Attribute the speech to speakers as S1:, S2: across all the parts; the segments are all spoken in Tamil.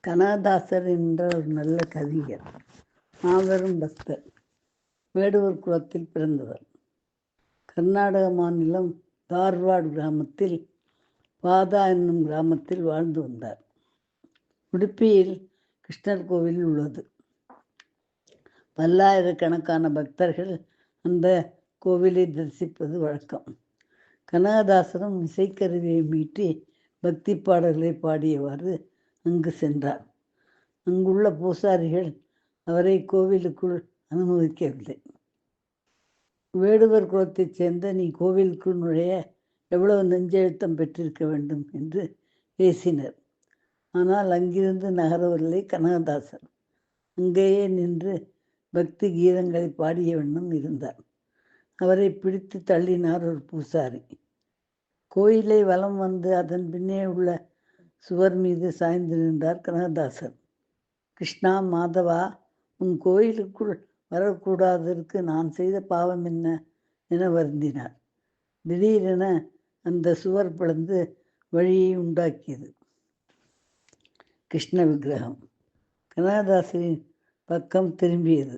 S1: கனகதாசர் என்ற ஒரு நல்ல கவிஞர், மாபெரும் பக்தர், வேடுவர் குலத்தில் பிறந்தவர். கர்நாடக மாநிலம் தார்வாட் கிராமத்தில் பாதா என்னும் கிராமத்தில் வாழ்ந்து வந்தார். உடுப்பியில் கிருஷ்ணர் கோவில் உள்ளது. பல்லாயிரக்கணக்கான பக்தர்கள் அந்த கோவிலை தரிசிப்பது வழக்கம். கனகதாசரும் இசைக்கருவியை மீட்டி பக்தி பாடல்களை பாடியவாறு அங்கு சென்றார். அங்குள்ள பூசாரிகள் அவரை கோவிலுக்குள் அனுமதிக்கவில்லை. வேடுவர் குலத்தைச் சேர்ந்த நீ கோவிலுக்குள் நுழைய எவ்வளவு நெஞ்செழுத்தம் பெற்றிருக்க வேண்டும் என்று பேசினர். ஆனால் அங்கிருந்து நகரவில்லை கனகதாசர். அங்கேயே நின்று பக்தி கீதங்களை பாடிய வண்ணம் இருந்தார். அவரை பிடித்து தள்ளினார் ஒரு பூசாரி. கோயிலை வலம் வந்து அதன் பின்னே உள்ள சுவர் மீது சாய்ந்து நின்றார் கனகதாசர். கிருஷ்ணா, மாதவா, உன் கோயிலுக்குள் வரக்கூடாததற்கு நான் செய்த பாவம் என்ன என வருந்தினார். திடீரென அந்த சுவர் பிளந்து வழியை உண்டாக்கியது. கிருஷ்ண விக்கிரகம் கனகதாசரின் பக்கம் திரும்பியது.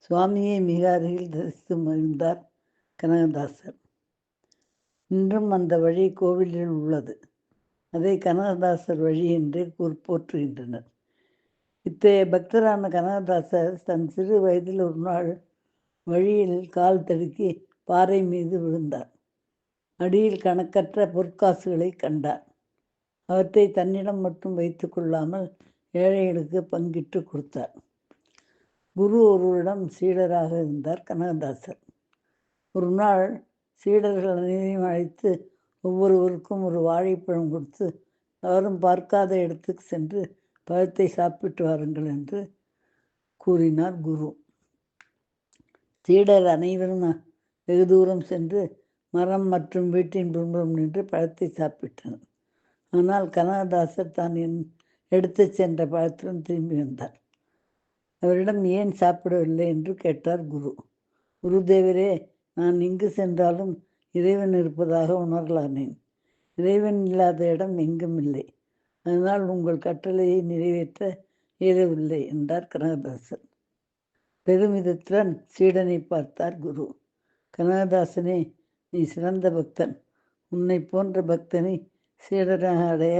S1: சுவாமியை மிக அருகில் தரிசித்து மகிழ்ந்தார் கனகதாசர். இன்றும் அந்த வழி கோவிலில் உள்ளது. அதை கனகதாசர் வழி என்றே போற்றுகின்றனர். இத்தகைய பக்தரான கனகதாசர் தன் சிறு வயதில் ஒரு நாள் வழியில் கால் தடுக்கி பாறை மீது விழுந்தார். அடியில் கணக்கற்ற பொற்காசுகளை கண்டார். அவற்றை தன்னிடம் மட்டும் வைத்து கொள்ளாமல் ஏழைகளுக்கு பங்கிட்டு கொடுத்தார். குரு ஒருவரிடம் சீடராக இருந்தார் கனகதாசர். ஒரு நாள் சீடர்கள் அனைவரையும் அழைத்து ஒவ்வொருவருக்கும் ஒரு வாழைப்பழம் கொடுத்து யாரும் பார்க்காத இடத்துக்கு சென்று பழத்தை சாப்பிட்டு வாருங்கள் என்று கூறினார் குரு. சீடர் அனைவரும் வெகு தூரம் சென்று மரம் மற்றும் வீட்டின் பின்புறம் நின்று பழத்தை சாப்பிட்டனர். ஆனால் கனகதாசர் தான் எடுத்து சென்ற பழத்துடன் திரும்பி வந்தார். அவரிடம் ஏன் சாப்பிடவில்லை என்று கேட்டார் குரு. குருதேவரே, நான் எங்கு சென்றாலும் இறைவன் இருப்பதாக உணரலானேன். இறைவன் இல்லாத இடம் எங்கும் இல்லை. அதனால் உங்கள் கட்டளையை நிறைவேற்ற இயலவில்லை என்றார் கனகதாசர். பெருமிதத்துடன் சீடனை பார்த்தார் குரு. கனகதாசனே, நீ சிறந்த பக்தன். உன்னை போன்ற பக்தனை சீடராக அடைய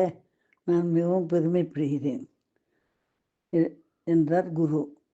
S1: நான் மிகவும் பெருமைப்படுகிறேன் என்றார் குரு.